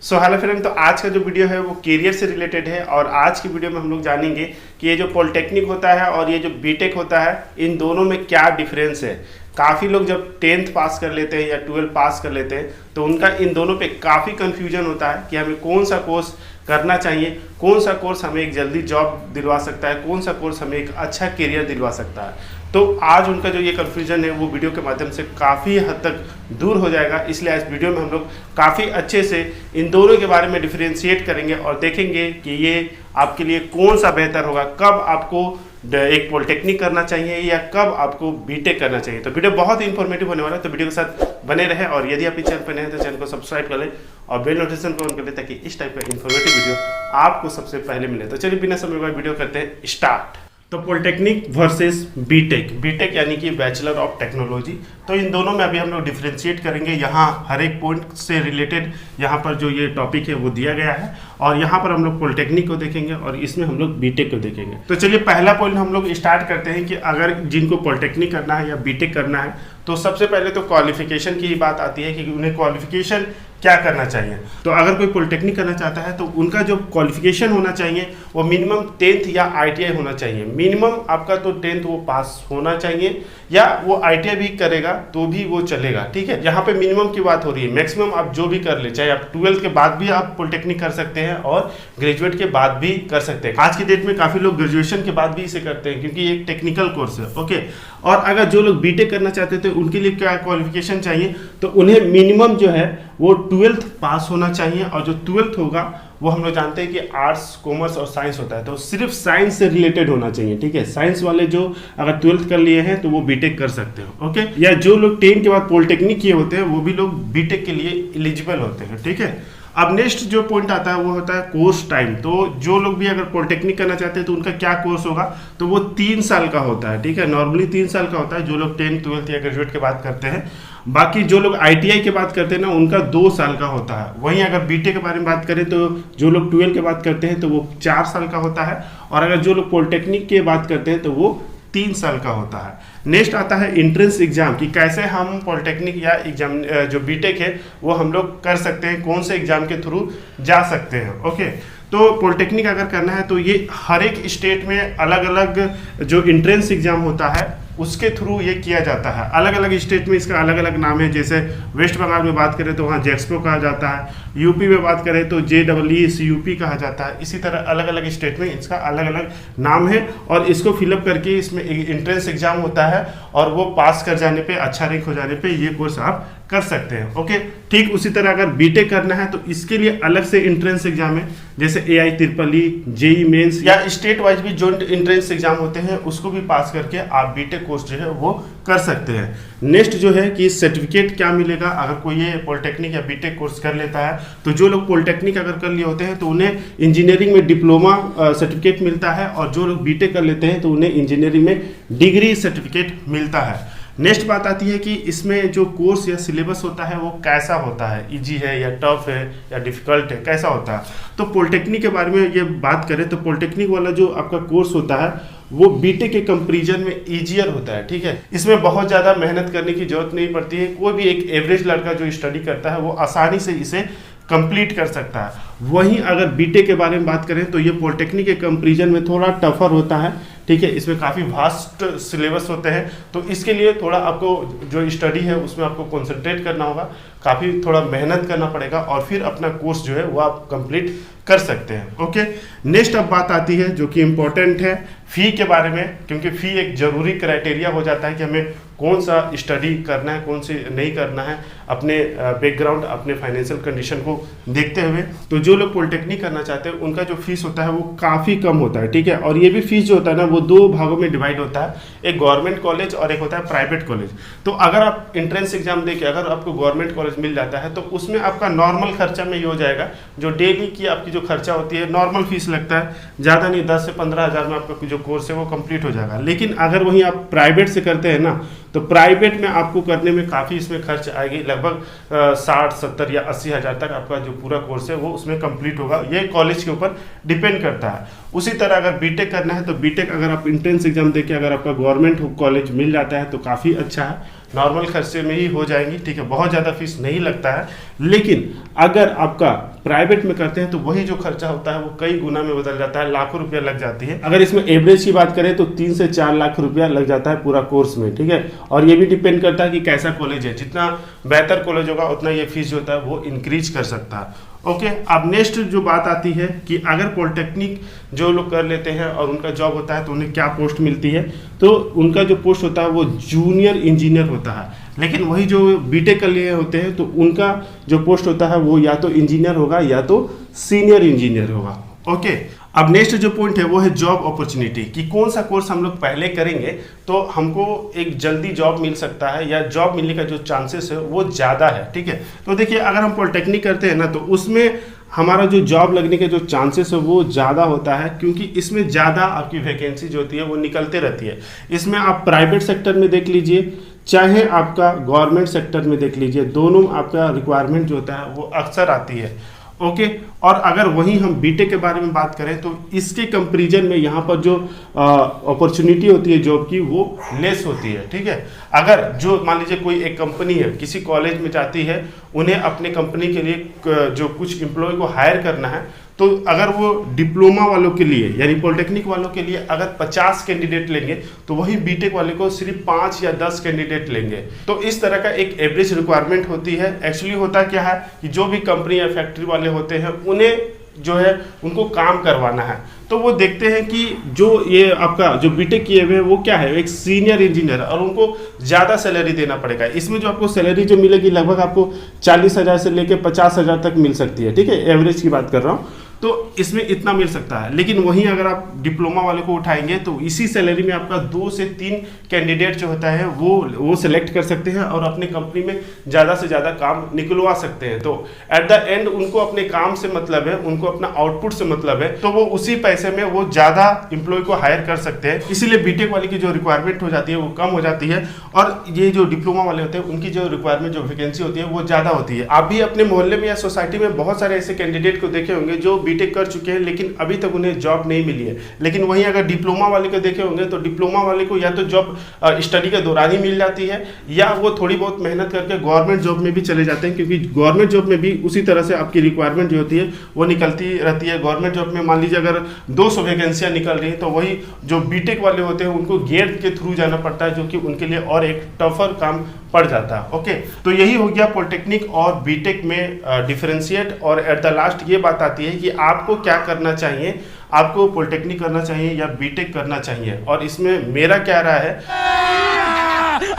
So hello friend, तो आज का जो वीडियो है वो करियर से रिलेटेड है। और आज की वीडियो में हम लोग जानेंगे कि ये जो पॉलिटेक्निक होता है और ये जो बीटेक होता है, इन दोनों में क्या डिफरेंस है। काफ़ी लोग जब 10th पास कर लेते हैं या 12 पास कर लेते हैं तो उनका इन दोनों पे काफ़ी कन्फ्यूजन होता है कि हमें कौन सा कोर्स करना चाहिए, कौन सा कोर्स हमें एक जल्दी जॉब दिलवा सकता है, कौन सा कोर्स हमें एक अच्छा करियर दिलवा सकता है। तो आज उनका जो ये कन्फ्यूजन है वो वीडियो के माध्यम से काफ़ी हद तक दूर हो जाएगा। इसलिए इस वीडियो में हम लोग काफ़ी अच्छे से इन दोनों के बारे में डिफरेंशिएट करेंगे और देखेंगे कि ये आपके लिए कौन सा बेहतर होगा, कब आपको एक पॉलिटेक्निक करना चाहिए या कब आपको बीटेक करना चाहिए। तो वीडियो बहुत ही इंफॉर्मेटिव होने वाला है, तो वीडियो के साथ बने रहे। और यदि आप इस चैनल पर नए हैं तो चैनल को सब्सक्राइब कर लें और बेल नोटिफिकेशन को ऑन कर लें ताकि इस टाइप का इंफॉर्मेटिव वीडियो आपको सबसे पहले मिले। तो चलिए बिना समय लगाए वीडियो करते हैं स्टार्ट। तो पॉलिटेक्निक वर्सेस बीटेक, बीटेक यानी कि बैचलर ऑफ टेक्नोलॉजी। तो इन दोनों में अभी हम लोग डिफरेंशिएट करेंगे। यहाँ हर एक पॉइंट से रिलेटेड यहाँ पर जो ये टॉपिक है वो दिया गया है और यहाँ पर हम लोग पॉलिटेक्निक को देखेंगे और इसमें हम लोग बीटेक को देखेंगे। तो चलिए पहला पॉइंट हम लोग स्टार्ट करते हैं कि अगर जिनको पॉलिटेक्निक करना है या बीटेक करना है तो सबसे पहले तो क्वालिफिकेशन की बात आती है कि उन्हें क्वालिफिकेशन क्या करना चाहिए। तो अगर कोई पॉलिटेक्निक करना चाहता है तो उनका जो क्वालिफिकेशन होना चाहिए वो मिनिमम 10th या ITI होना चाहिए। मिनिमम आपका तो 10th वो पास होना चाहिए या वो ITI भी करेगा तो भी वो चलेगा, ठीक है। यहाँ पे मिनिमम की बात हो रही है, मैक्सिमम आप जो भी कर ले, चाहे आप 12th के बाद भी आप पॉलिटेक्निक कर सकते हैं और ग्रेजुएट के बाद भी कर सकते हैं। आज की डेट में काफ़ी लोग ग्रेजुएशन के बाद भी इसे करते हैं क्योंकि ये एक टेक्निकल कोर्स है, ओके। और अगर जो लोग बीटेक करना चाहते थे उनके लिए क्या क्वालिफिकेशन चाहिए, तो उन्हें मिनिमम जो है वो 12th पास होना चाहिए। और जो 12th होगा वो हम लोग जानते हैं कि आर्ट्स, कॉमर्स और साइंस होता है, तो सिर्फ साइंस से रिलेटेड होना चाहिए, ठीक है। साइंस वाले जो अगर 12th कर लिए हैं तो वो बीटेक कर सकते हो, ओके। या जो लोग 10 के बाद पॉलिटेक्निक किए होते हैं वो भी लोग बीटेक के लिए एलिजिबल होते हैं, ठीक है। अब नेक्स्ट जो पॉइंट आता है वो होता है कोर्स टाइम। तो जो लोग भी अगर पॉलिटेक्निक करना चाहते हैं तो उनका क्या कोर्स होगा, तो वो 3 साल का होता है, ठीक है। नॉर्मली 3 साल का होता है जो लोग 10th, 12th या ग्रेजुएट के बाद करते हैं। बाकी जो लोग ITI के बाद करते हैं ना उनका 2 साल का होता है। वहीं अगर बीटेक के बारे में बात करें तो जो लोग 12 के बाद करते हैं तो वो 4 साल का होता है और अगर जो लोग पॉलिटेक्निक के बाद करते हैं तो वो 3 साल का होता है। नेक्स्ट आता है एंट्रेंस एग्जाम कि कैसे हम पॉलिटेक्निक या एग्जाम जो बीटेक है वो हम लोग कर सकते हैं, कौन से एग्जाम के थ्रू जा सकते हैं, ओके। तो पॉलिटेक्निक अगर करना है तो ये हर एक स्टेट में अलग अलग जो एंट्रेंस एग्जाम होता है उसके थ्रू ये किया जाता है। अलग अलग स्टेट में इसका अलग अलग नाम है। जैसे वेस्ट बंगाल में बात करें तो वहाँ जेक्सपो कहा जाता है, यूपी में बात करें तो JEE कहा जाता है। इसी तरह अलग अलग स्टेट में इसका अलग अलग नाम है और इसको फिलअप करके इसमें एंट्रेंस एग्जाम होता है और वो पास कर जाने पे, अच्छा रैंक हो जाने पे ये कोर्स आप कर सकते हैं, ओके। ठीक उसी तरह अगर बीटेक करना है तो इसके लिए अलग से एंट्रेंस एग्जाम है, जैसे AIEEE, JEE मेंस या स्टेट वाइज भी जॉइंट एंट्रेंस एग्जाम होते हैं, उसको भी पास करके आप बीटेक कोर्स जो है वो कर सकते हैं। नेक्स्ट जो है कि सर्टिफिकेट क्या मिलेगा अगर कोई ये पॉलिटेक्निक या बीटेक कोर्स कर लेता है। तो जो लोग पॉलिटेक्निक अगर कर लिए होते हैं तो उन्हें इंजीनियरिंग में डिप्लोमा सर्टिफिकेट मिलता है और जो लोग बीटेक कर लेते हैं तो उन्हें इंजीनियरिंग में डिग्री सर्टिफिकेट मिलता है। नेक्स्ट बात आती है कि इसमें जो कोर्स या सिलेबस होता है वो कैसा होता है, इजी है या टफ है या डिफिकल्ट है, कैसा होता है। तो पॉलिटेक्निक के बारे में ये बात करें तो पॉलिटेक्निक वाला जो आपका कोर्स होता है वो बीटेक के कंपैरिजन में ईजियर होता है, ठीक है। इसमें बहुत ज़्यादा मेहनत करने की जरूरत नहीं पड़ती है। कोई भी एक एवरेज लड़का जो स्टडी करता है वो आसानी से इसे कंप्लीट कर सकता है। वहीं अगर बीटेक के बारे में बात करें तो ये पॉलिटेक्निक के कंपैरिजन में थोड़ा टफर होता है, ठीक है। इसमें काफ़ी वास्ट सिलेबस होते हैं तो इसके लिए थोड़ा आपको जो स्टडी है उसमें आपको कंसंट्रेट करना होगा, काफ़ी थोड़ा मेहनत करना पड़ेगा और फिर अपना कोर्स जो है वो आप कंप्लीट कर सकते हैं, ओके। नेक्स्ट अब बात आती है जो कि इम्पोर्टेंट है फ़ी के बारे में, क्योंकि फ़ी एक ज़रूरी क्राइटेरिया हो जाता है कि हमें कौन सा स्टडी करना है, कौन से नहीं करना है, अपने बैकग्राउंड, अपने फाइनेंशियल कंडीशन को देखते हुए। तो जो लोग पॉलिटेक्निक करना चाहते हैं उनका जो फीस होता है वो काफ़ी कम होता है, ठीक है। और ये भी फीस जो होता है ना वो 2 भागों में डिवाइड होता है, एक गवर्नमेंट कॉलेज और एक होता है प्राइवेट कॉलेज। तो अगर आप एंट्रेंस एग्जाम देके अगर आपको गवर्नमेंट कॉलेज मिल जाता है तो उसमें आपका नॉर्मल खर्चा में ये हो जाएगा, जो डेली की आपकी जो खर्चा होती है, नॉर्मल फीस लगता है, ज़्यादा नहीं, 10 से 15 हज़ार में आपका जो कोर्स है वो कंप्लीट हो जाएगा। लेकिन अगर वहीं आप प्राइवेट से करते हैं ना तो प्राइवेट में आपको करने में काफ़ी इसमें खर्च आएगी, लगभग 60, 70 या 80 हज़ार तक आपका जो पूरा कोर्स है वो उसमें कंप्लीट होगा। ये कॉलेज के ऊपर डिपेंड करता है। उसी तरह अगर बीटेक करना है तो बीटेक अगर आप एंट्रेंस एग्जाम देके अगर आपका गवर्नमेंट कॉलेज मिल जाता है तो काफ़ी अच्छा है, नॉर्मल खर्चे में ही हो जाएंगी, ठीक है, बहुत ज़्यादा फीस नहीं लगता है। लेकिन अगर आपका प्राइवेट में करते हैं तो वही जो खर्चा होता है वो कई गुना में बदल जाता है, लाखों रुपया लग जाती है। अगर इसमें एवरेज की बात करें तो 3 से 4 लाख रुपया लग जाता है पूरा कोर्स में, ठीक है। और ये भी डिपेंड करता है कि कैसा कॉलेज है, जितना बेहतर कॉलेज होगा उतना ये फीस जो होता है वो इंक्रीज कर सकता है। ओके, अब नेक्स्ट जो बात आती है कि अगर पॉलिटेक्निक जो लोग कर लेते हैं और उनका जॉब होता है तो उन्हें क्या पोस्ट मिलती है, तो उनका जो पोस्ट होता है वो जूनियर इंजीनियर होता है। लेकिन वही जो बीटेक कर लिए होते हैं तो उनका जो पोस्ट होता है वो या तो इंजीनियर होगा या तो सीनियर इंजीनियर होगा। ओके, अब नेक्स्ट जो पॉइंट है वो है जॉब अपॉर्चुनिटी, कि कौन सा कोर्स हम लोग पहले करेंगे तो हमको एक जल्दी जॉब मिल सकता है या जॉब मिलने का जो चांसेस है वो ज़्यादा है, ठीक है। तो देखिए, अगर हम पॉलिटेक्निक करते हैं ना तो उसमें हमारा जो जॉब लगने के जो चांसेस है वो ज़्यादा होता है, क्योंकि इसमें ज़्यादा आपकी वैकेंसी जो होती है वो निकलते रहती है। इसमें आप प्राइवेट सेक्टर में देख लीजिए चाहे आपका गवर्नमेंट सेक्टर में देख लीजिए, दोनों आपका रिक्वायरमेंट जो होता है वो अक्सर आती है। ओके, और अगर वहीं हम बीटेक के बारे में बात करें तो इसके कंपैरिजन में यहाँ पर जो अपॉर्चुनिटी होती है जॉब की वो लेस होती है, ठीक है। अगर जो मान लीजिए कोई एक कंपनी है किसी कॉलेज में जाती है, उन्हें अपने कंपनी के लिए जो कुछ एम्प्लॉय को हायर करना है, तो अगर वो डिप्लोमा वालों के लिए यानी पॉलिटेक्निक वालों के लिए अगर 50 कैंडिडेट लेंगे तो वही बीटेक वाले को सिर्फ 5 या 10 कैंडिडेट लेंगे। तो इस तरह का एक एवरेज रिक्वायरमेंट होती है। एक्चुअली होता क्या है कि जो भी कंपनी या फैक्ट्री वाले होते हैं उन्हें जो है उनको काम करवाना है, तो वो देखते हैं कि जो ये आपका जो बीटेक किए हुए हैं वो क्या है, एक सीनियर इंजीनियर, और उनको ज़्यादा सैलरी देना पड़ेगा। इसमें जो आपको सैलरी जो मिलेगी लगभग आपको 40,000 से लेकर 50,000 तक मिल सकती है, ठीक है, एवरेज की बात कर रहा हूँ। तो इसमें इतना मिल सकता है। लेकिन वहीं अगर आप डिप्लोमा वाले को उठाएंगे तो इसी सैलरी में आपका 2 से 3 कैंडिडेट जो होता है वो सिलेक्ट कर सकते हैं और अपने कंपनी में ज़्यादा से ज़्यादा काम निकलवा सकते हैं। तो एट द एंड उनको अपने काम से मतलब है, उनको अपना आउटपुट से मतलब है, तो वो उसी पैसे में वो ज़्यादा एम्प्लॉय को हायर कर सकते हैं। इसीलिए बीटेक वाले की जो रिक्वायरमेंट हो जाती है वो कम हो जाती है, और ये जो डिप्लोमा वाले होते हैं उनकी जो रिक्वायरमेंट जो वैकेंसी होती है वो ज़्यादा होती है। आप भी अपने मोहल्ले में या सोसाइटी में बहुत सारे ऐसे कैंडिडेट को देखे होंगे जो बीटेक कर चुके हैं लेकिन अभी तक उन्हें जॉब नहीं मिली है। लेकिन वहीं अगर डिप्लोमा वाले को देखे होंगे तो डिप्लोमा वाले को या तो जॉब स्टडी के दौरान ही मिल जाती है या वो थोड़ी बहुत मेहनत करके गवर्नमेंट जॉब में भी चले जाते हैं, क्योंकि गवर्नमेंट जॉब में भी उसी तरह से आपकी रिक्वायरमेंट जो होती है वो निकलती रहती है। गवर्नमेंट जॉब में मान लीजिए अगर 200 वैकेंसियां निकल रही हैं तो वही जो बीटेक वाले होते हैं उनको गेट के थ्रू जाना पड़ता है, जो कि उनके लिए और एक टफर काम पड़ जाता है। ओके, तो यही हो गया पॉलिटेक्निक और बीटेक में डिफरेंशिएट। और एट द लास्ट ये बात आती है कि आपको क्या करना चाहिए, आपको पॉलिटेक्निक करना चाहिए या बीटेक करना चाहिए। और इसमें मेरा क्या राय है,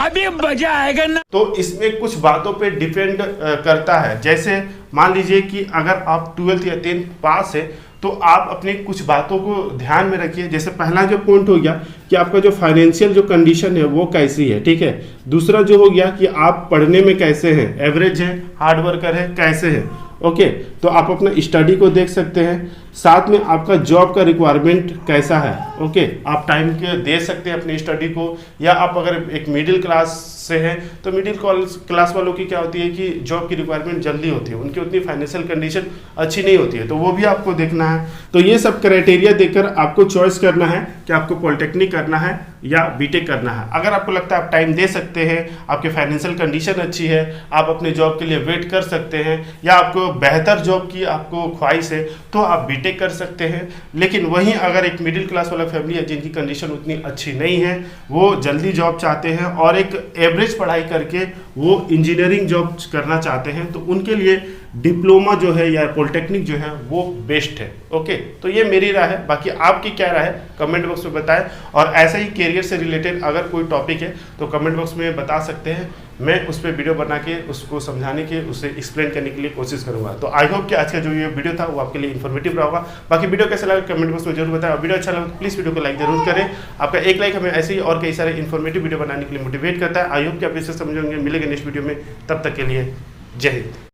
अभी मजा आएगा ना। तो इसमें कुछ बातों पे डिपेंड करता है। जैसे मान लीजिए कि अगर आप 12th या 10th पास है तो आप अपनी कुछ बातों को ध्यान में रखिए। जैसे पहला जो पॉइंट हो गया कि आपका जो फाइनेंशियल जो कंडीशन है वो कैसी है, ठीक है। दूसरा जो हो गया कि आप पढ़ने में कैसे हैं, एवरेज है, हार्ड वर्कर है, कैसे है। ओके, तो आप अपना स्टडी को देख सकते हैं, साथ में आपका जॉब का रिक्वायरमेंट कैसा है। ओके, आप टाइम के दे सकते हैं अपनी स्टडी को, या आप अगर एक मिडिल क्लास से हैं तो मिडिल क्लास वालों की क्या होती है कि जॉब की रिक्वायरमेंट जल्दी होती है, उनकी उतनी फाइनेंशियल कंडीशन अच्छी नहीं होती है, तो वो भी आपको देखना है। तो ये सब क्राइटेरिया देखकर आपको चॉइस करना है कि आपको पॉलिटेक्निक करना है या बीटेक करना है। अगर आपको लगता है आप टाइम दे सकते हैं, आपके फाइनेंशियल कंडीशन अच्छी है, आप अपने जॉब के लिए वेट कर सकते हैं, या आपको बेहतर जॉब की आपको ख्वाहिश है, तो आप बीटेक कर सकते हैं। लेकिन वहीं अगर एक मिडिल क्लास वाला फैमिली है जिनकी कंडीशन उतनी अच्छी नहीं है, वो जल्दी जॉब चाहते हैं और एक एवरेज पढ़ाई करके वो इंजीनियरिंग जॉब करना चाहते हैं, तो उनके लिए डिप्लोमा जो है या पॉलिटेक्निक जो है वो बेस्ट है। ओके, तो ये मेरी राय है। बाकी आपकी क्या राय है कमेंट बॉक्स में बताएं, और ऐसा ही कैरियर से रिलेटेड अगर कोई टॉपिक है तो कमेंट बॉक्स में बता सकते हैं। मैं उस पर वीडियो बना के उसको समझाने के, उसे एक्सप्लेन करने के लिए कोशिश करूंगा। तो आई होप कि आज का जो ये वीडियो था वो आपके लिए इन्फॉर्मेटिव रहा होगा। बाकी वीडियो कैसा लगा कमेंट बॉक्स में जरूर बताएं, और वीडियो अच्छा लगा तो प्लीज़ वीडियो को लाइक जरूर करें। आपका एक लाइक हमें ऐसे ही और कई सारे इन्फॉर्मेटिव वीडियो बनाने के लिए मोटिवेट करता है। आई होप कि आप इसे समझेंगे। मिलेंगे नेक्स्ट वीडियो में, तब तक के लिए जय हिंद।